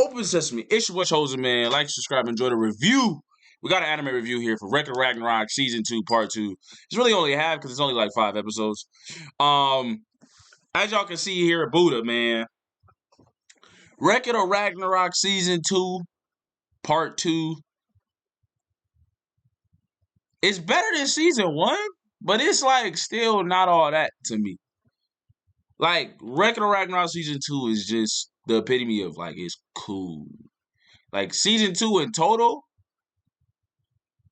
Open Sesame. It's your boy Chosen, man. Like, subscribe, enjoy the review. We got an anime review here for Ragnarok Season 2, Part 2. It's really only half because it's only like 5 episodes. As y'all can see here, Buddha, man. Ragnarok Season 2, Part 2. It's better than Season 1, but it's like still not all that to me. Like, Ragnarok Season 2 is just the epitome of like, it's cool. Like, Season 2 in total,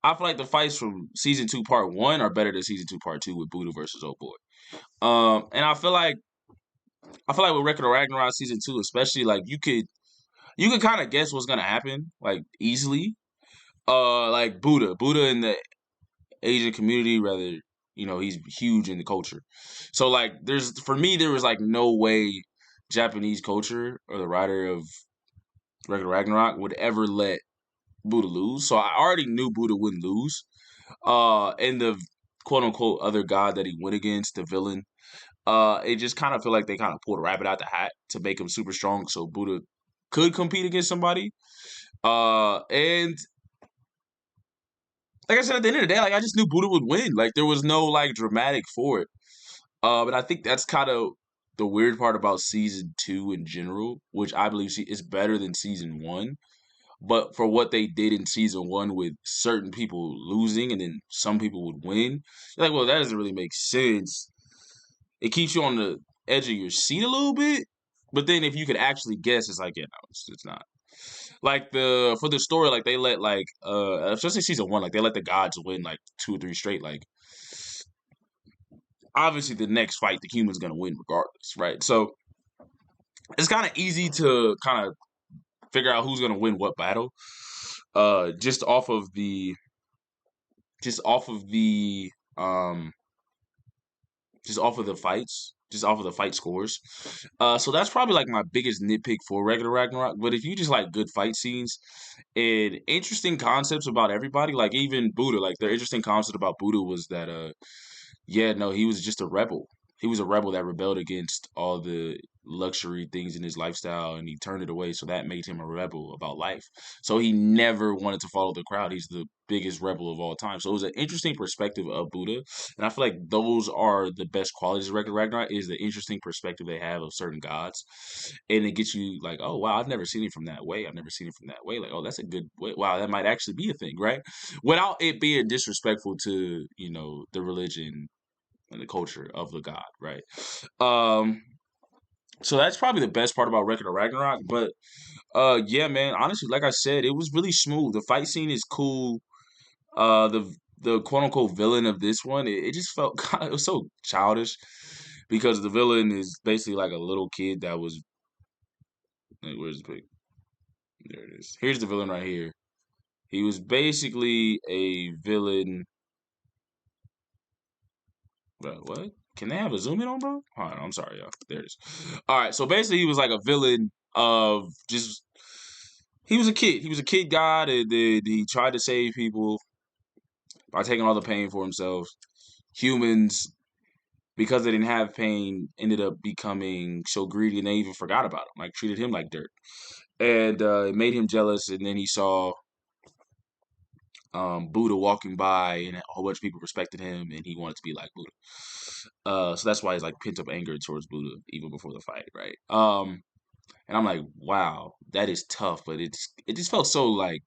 I feel like the fights from Season 2 Part 1 are better than Season 2 Part 2 with Buddha versus Old Boy. And I feel like with Ragnarok Season 2 especially, like you could kind of guess what's gonna happen, like easily. Like Buddha in the Asian community, rather, he's huge in the culture. So like for me there was like no way Japanese culture or the writer of Ragnarok would ever let Buddha lose. So I already knew Buddha wouldn't lose. And the quote unquote other god that he went against, the villain, it just kind of feel like they kind of pulled a rabbit out the hat to make him super strong so Buddha could compete against somebody. And like I said, at the end of the day, like I just knew Buddha would win. Like there was no like dramatic for it. But I think that's kind of the weird part about season 2 in general, which I believe is better than season 1. But for what they did in season 1 with certain people losing and then some people would win, you're like, well, that doesn't really make sense. It keeps you on the edge of your seat a little bit. But then if you could actually guess, it's like, yeah, no, it's not. Like for the story, like they let especially season 1, like they let the gods win like 2 or 3 straight. Like obviously the next fight, the human's gonna win regardless, right? So it's kind of easy to kind of figure out who's gonna win what battle, just off of the just off of the just off of the fights, just off of the fight scores. So that's probably like my biggest nitpick for regular Ragnarok. But if you just like good fight scenes and interesting concepts about everybody, like even Buddha, like the interesting concept about Buddha was that yeah, no, he was just a rebel. He was a rebel that rebelled against all the luxury things in his lifestyle and he turned it away. So that made him a rebel about life. So he never wanted to follow the crowd. He's the biggest rebel of all time. So it was an interesting perspective of Buddha. And I feel like those are the best qualities of Ragnarok is the interesting perspective they have of certain gods. And it gets you like, oh, wow, I've never seen it from that way. I've never seen it from that way. Like, oh, that's a good way. Wow, that might actually be a thing, right? Without it being disrespectful to, the religion and the culture of the god, right? So that's probably the best part about Ragnarok. But yeah, man, honestly, like I said, it was really smooth. The fight scene is cool. The quote unquote villain of this one, it just felt it was so childish because the villain is basically like a little kid that was like, where's the pic? There it is. Here's the villain right here. He was basically a villain. Bro, what? Can they have a zoom in on, bro? Hold on, I'm sorry, y'all. There it is. All right, so basically, he was like a villain of just. He was a kid. He was a kid god, and then he tried to save people by taking all the pain for himself. Humans, because they didn't have pain, ended up becoming so greedy, and they even forgot about him, like treated him like dirt, and it made him jealous. And then he saw Buddha walking by, and a whole bunch of people respected him, and he wanted to be like Buddha. So that's why he's like pent up anger towards Buddha even before the fight, right? And I'm like, wow, that is tough, but it just felt so like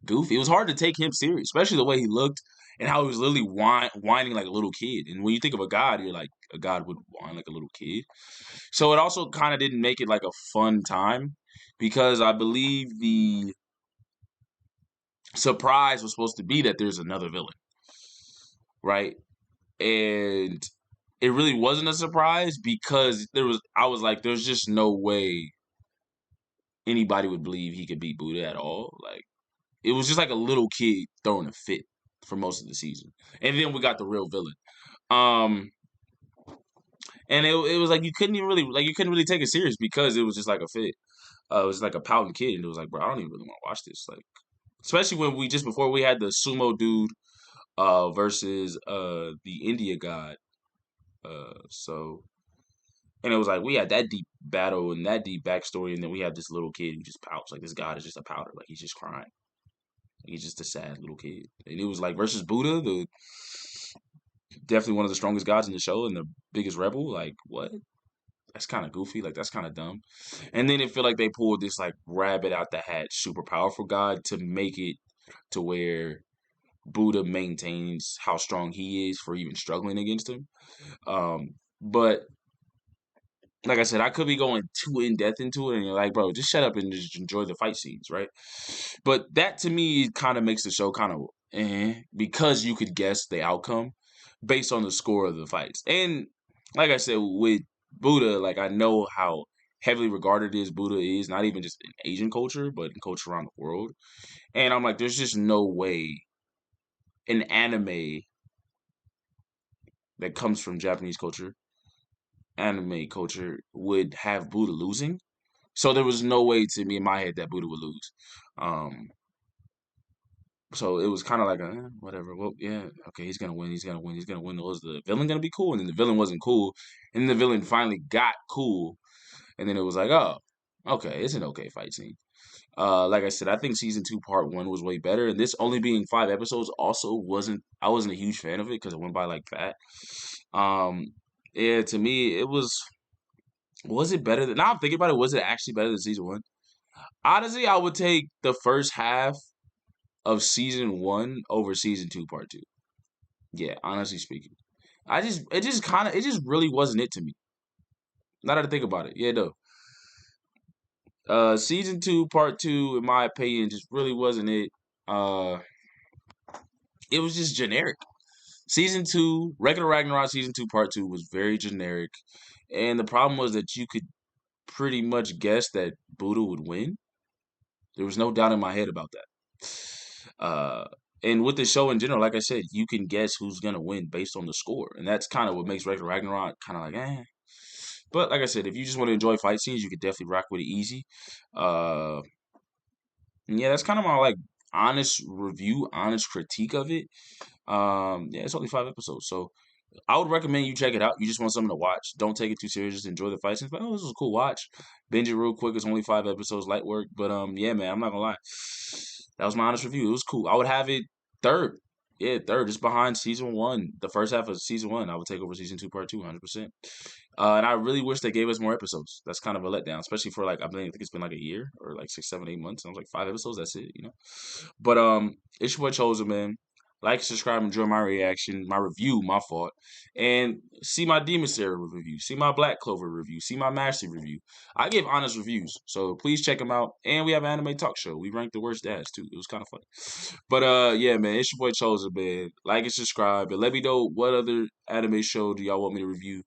goofy. It was hard to take him serious, especially the way he looked and how he was literally whining like a little kid. And when you think of a god, you're like a god would whine like a little kid. So it also kind of didn't make it like a fun time because I believe the surprise was supposed to be that there's another villain, right? And it really wasn't a surprise because I was like, there's just no way anybody would believe he could beat Buddha at all. Like it was just like a little kid throwing a fit for most of the season. And then we got the real villain. And it was like you couldn't really take it serious because it was just like a fit. It was like a pouting kid and it was like, bro, I don't even really want to watch this. Like especially when before we had the sumo dude versus the India god. So And it was like we had that deep battle and that deep backstory, and then we have this little kid who just pouts. Like this god is just a pouter. Like he's just crying. He's just a sad little kid. And it was like versus Buddha, the definitely one of the strongest gods in the show and the biggest rebel. Like what? That's kind of goofy. Like that's kind of dumb. And then it feel like they pulled this like rabbit out the hat, super powerful god to make it to where Buddha maintains how strong he is for even struggling against him. But like I said, I could be going too in depth into it, and you're like, bro, just shut up and just enjoy the fight scenes, right? But that to me kind of makes the show kind of because you could guess the outcome based on the score of the fights. And like I said, with Buddha, like I know how heavily regarded is Buddha is, not even just in Asian culture, but in culture around the world. And I'm like, there's just no way an anime that comes from Japanese culture, anime culture, would have Buddha losing. So there was no way to me in my head that Buddha would lose. Um, so it was kind of like whatever. Well, yeah, okay, he's gonna win. He's gonna win. He's gonna win. Was the villain gonna be cool? And then the villain wasn't cool. And then the villain finally got cool. And then it was like, oh, okay, it's an okay fight scene. Like I said, I think season 2, part 1 was way better. And this only being 5 episodes also wasn't. I wasn't a huge fan of it because it went by like that. Um, yeah, to me, it was. Was it better than? Now I'm thinking about it. Was it actually better than season 1? Honestly, I would take the first half of season 1 over season 2, part 2. Yeah, honestly speaking, it just really wasn't it to me. Now that I think about it, yeah, no. Season 2, part 2, in my opinion, just really wasn't it. Uh, it was just generic. Season 2, regular Ragnarok season 2, part 2 was very generic, and the problem was that you could pretty much guess that Buddha would win. There was no doubt in my head about that. And with the show in general, like I said, you can guess who's gonna win based on the score, and that's kind of what makes regular Ragnarok kind of like But like I said, if you just want to enjoy fight scenes, you could definitely rock with it easy. Uh, yeah, that's kind of my like honest review, honest critique of it. Yeah, it's only 5 episodes, so I would recommend you check it out. You just want something to watch. Don't take it too serious. Just enjoy the fight scenes. But this was a cool watch. Binge it real quick. It's only 5 episodes, light work. But yeah, man, I'm not gonna lie. That was my honest review. It was cool. I would have it third. Yeah, third, just behind season 1. The first half of season 1, I would take over season 2, part 2, 100%. And I really wish they gave us more episodes. That's kind of a letdown, especially for like I think it's been like a year or like 6, 7, 8 months. And I was like 5 episodes. That's it, you know. But it's your boy Chosen, man. Like, subscribe, enjoy my reaction, my review, my fault. And see my Demon Slayer review, see my Black Clover review, see my Master review. I give honest reviews, so please check them out. And we have an anime talk show. We ranked the worst ads, too. It was kind of funny. But yeah, man, it's your boy Chosen, man. Like and subscribe. And let me know what other anime show do y'all want me to review.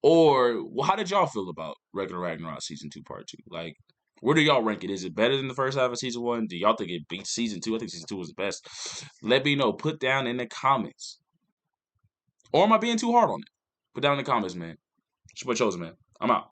Or how did y'all feel about regular Ragnarok season 2, part 2? Like, where do y'all rank it? Is it better than the first half of season 1? Do y'all think it beats season 2? I think season 2 was the best. Let me know. Put down in the comments. Or am I being too hard on it? Put down in the comments, man. It's your boy Chosen, man. I'm out.